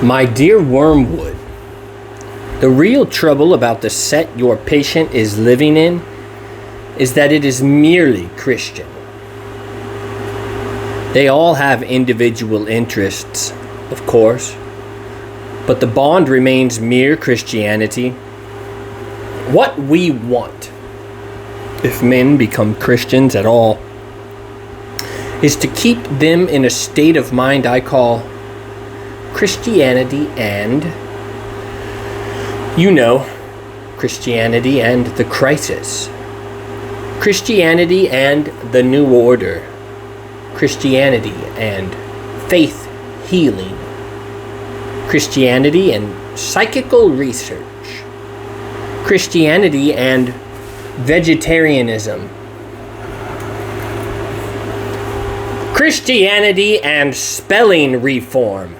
My dear Wormwood, the real trouble about the set your patient is living in is that it is merely Christian. They all have individual interests, of course, but the bond remains mere Christianity. What we want, if men become Christians at all, is to keep them in a state of mind I call Christianity and, Christianity and the crisis. Christianity and the new order. Christianity and faith healing. Christianity and psychical research. Christianity and vegetarianism. Christianity and spelling reform.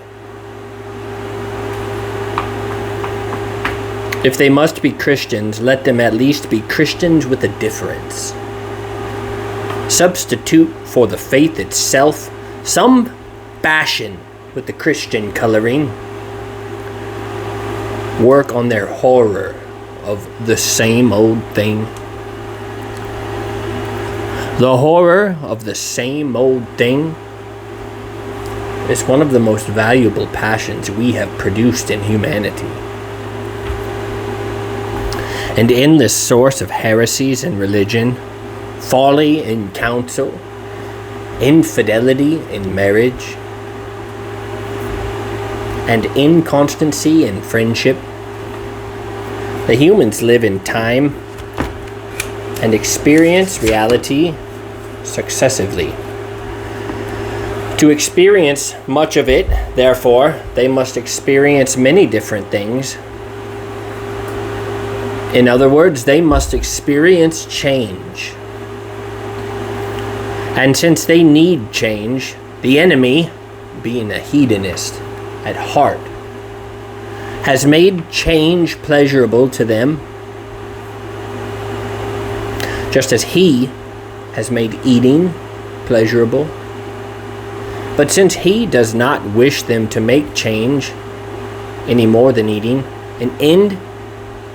If they must be Christians, let them at least be Christians with a difference. Substitute for the faith itself some fashion with the Christian coloring. Work on their horror of the same old thing. The horror of the same old thing is one of the most valuable passions we have produced in humanity. And in this source of heresies in religion, folly in counsel, infidelity in marriage, and inconstancy in friendship, the humans live in time and experience reality successively. To experience much of it, therefore, they must experience many different things. In other words, they must experience change. And since they need change, the enemy, being a hedonist at heart, has made change pleasurable to them, just as he has made eating pleasurable. But since he does not wish them to make change any more than eating, an end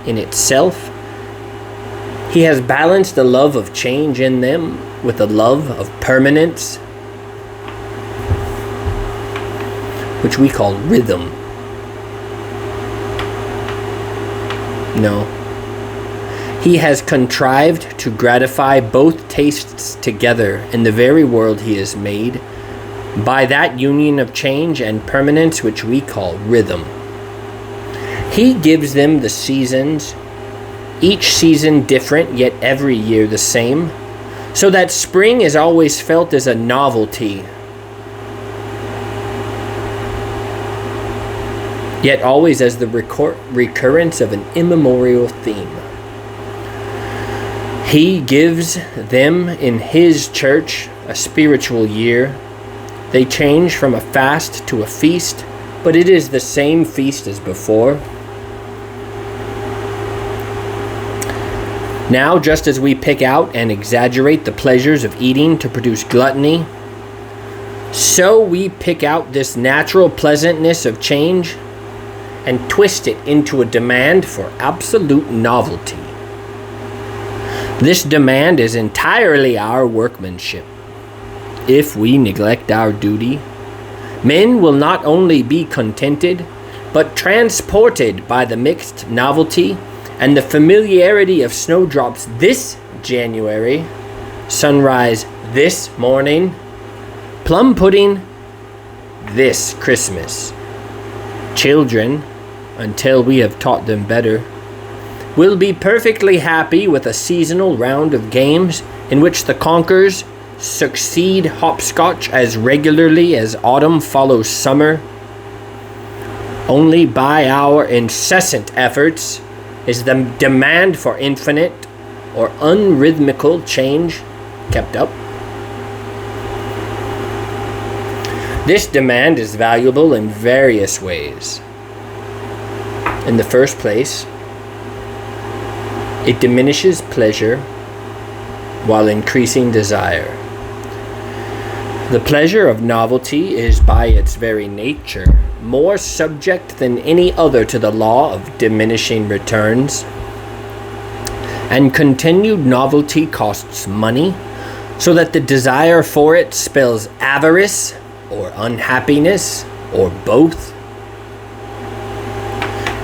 in itself, he has balanced the love of change in them with the love of permanence, which we call rhythm. No. He has contrived to gratify both tastes together in the very world he has made by that union of change and permanence which we call rhythm. He gives them the seasons, each season different, yet every year the same, so that spring is always felt as a novelty, yet always as the recurrence of an immemorial theme. He gives them in his church a spiritual year. They change from a fast to a feast, but it is the same feast as before. Now, just as we pick out and exaggerate the pleasures of eating to produce gluttony, so we pick out this natural pleasantness of change and twist it into a demand for absolute novelty. This demand is entirely our workmanship. If we neglect our duty, men will not only be contented, but transported by the mixed novelty and the familiarity of snowdrops this January, sunrise this morning, plum pudding this Christmas. Children, until we have taught them better, will be perfectly happy with a seasonal round of games in which the conkers succeed hopscotch as regularly as autumn follows summer. Only by our incessant efforts is the demand for infinite or unrhythmical change kept up. This demand is valuable in various ways. In the first place, it diminishes pleasure while increasing desire. The pleasure of novelty is by its very nature more subject than any other to the law of diminishing returns. And continued novelty costs money, so that the desire for it spells avarice or unhappiness or both.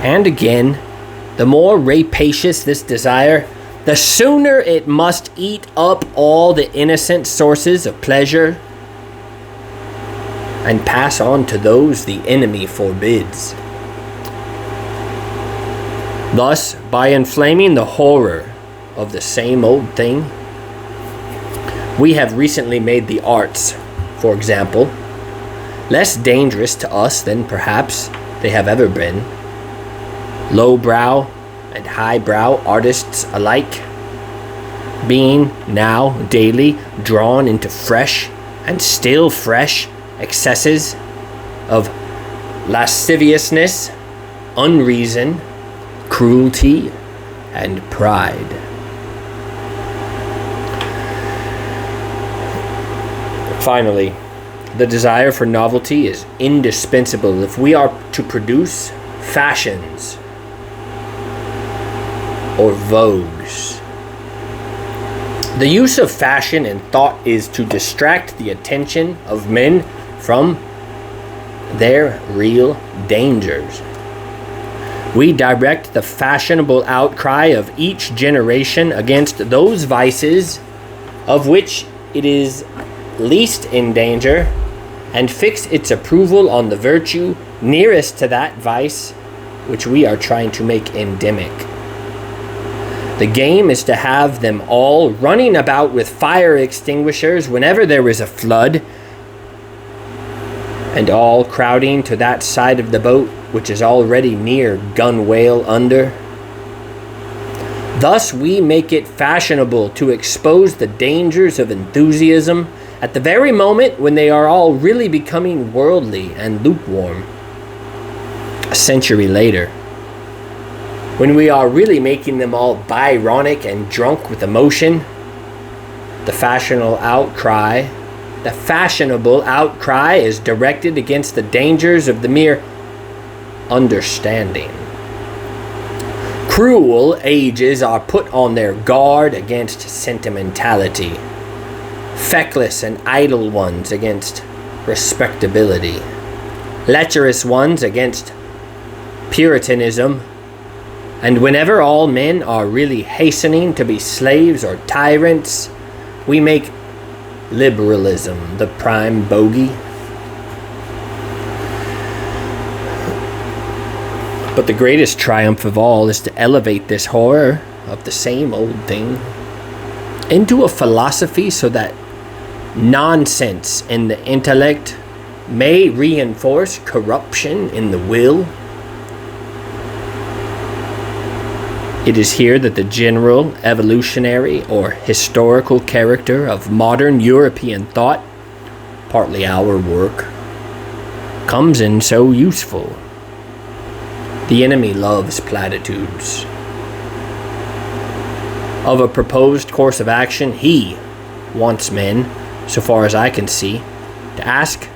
And again, the more rapacious this desire, the sooner it must eat up all the innocent sources of pleasure and pass on to those the enemy forbids. Thus, by inflaming the horror of the same old thing, we have recently made the arts, for example, less dangerous to us than perhaps they have ever been. Lowbrow and highbrow artists alike being now daily drawn into fresh and still fresh excesses of lasciviousness, unreason, cruelty, and pride. Finally, the desire for novelty is indispensable if we are to produce fashions or vogues. The use of fashion and thought is to distract the attention of men from their real dangers. We direct the fashionable outcry of each generation against those vices of which it is least in danger, and fix its approval on the virtue nearest to that vice which we are trying to make endemic. The game is to have them all running about with fire extinguishers whenever there is a flood, and all crowding to that side of the boat which is already near gunwale under. Thus we make it fashionable to expose the dangers of enthusiasm at the very moment when they are all really becoming worldly and lukewarm. A century later, when we are really making them all Byronic and drunk with emotion, the fashionable outcry is directed against the dangers of the mere understanding. Cruel ages are put on their guard against sentimentality, feckless and idle ones against respectability, lecherous ones against puritanism, and whenever all men are really hastening to be slaves or tyrants, we make liberalism the prime bogey. But the greatest triumph of all is to elevate this horror of the same old thing into a philosophy so that nonsense in the intellect may reinforce corruption in the will. It is here that the general evolutionary or historical character of modern European thought, partly our work, comes in so useful. The enemy loves platitudes. Of a proposed course of action, he wants men, so far as I can see, to ask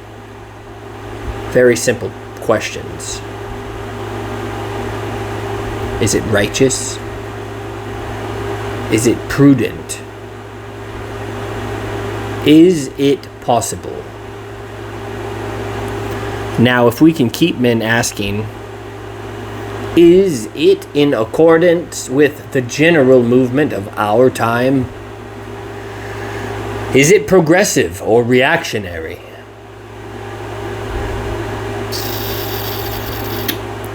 very simple questions. Is it righteous? Is it prudent? Is it possible? Now, if we can keep men asking, is it in accordance with the general movement of our time? Is it progressive or reactionary?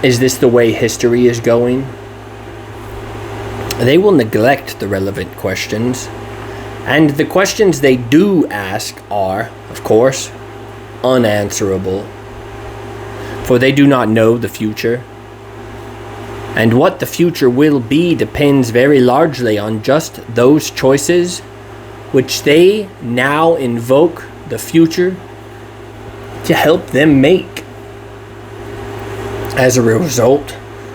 Is this the way history is going? They will neglect the relevant questions, and the questions they do ask are, of course, unanswerable, for they do not know the future. And what the future will be depends very largely on just those choices which they now invoke the future to help them make. As a result,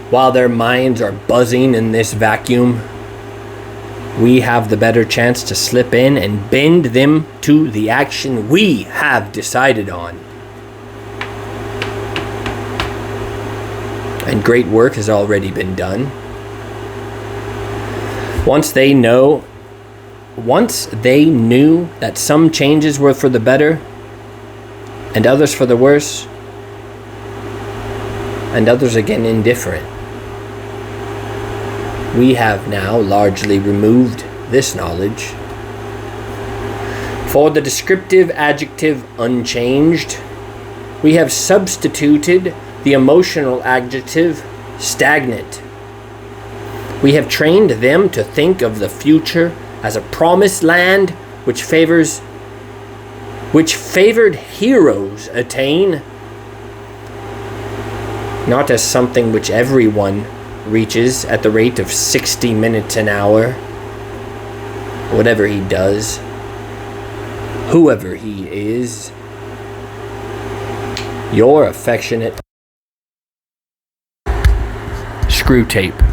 while their minds are buzzing in this vacuum, we have the better chance to slip in and bend them to the action we have decided on. and great work has already been done. Once they knew that some changes were for the better and others for the worse, and others again indifferent, we have now largely removed this knowledge. For the descriptive adjective unchanged, we have substituted the emotional adjective stagnant. We have trained them to think of the future as a promised land which favored heroes attain, not as something which everyone reaches at the rate of 60 minutes an hour, whatever he does, whoever he is. Your affectionate Screw Tape.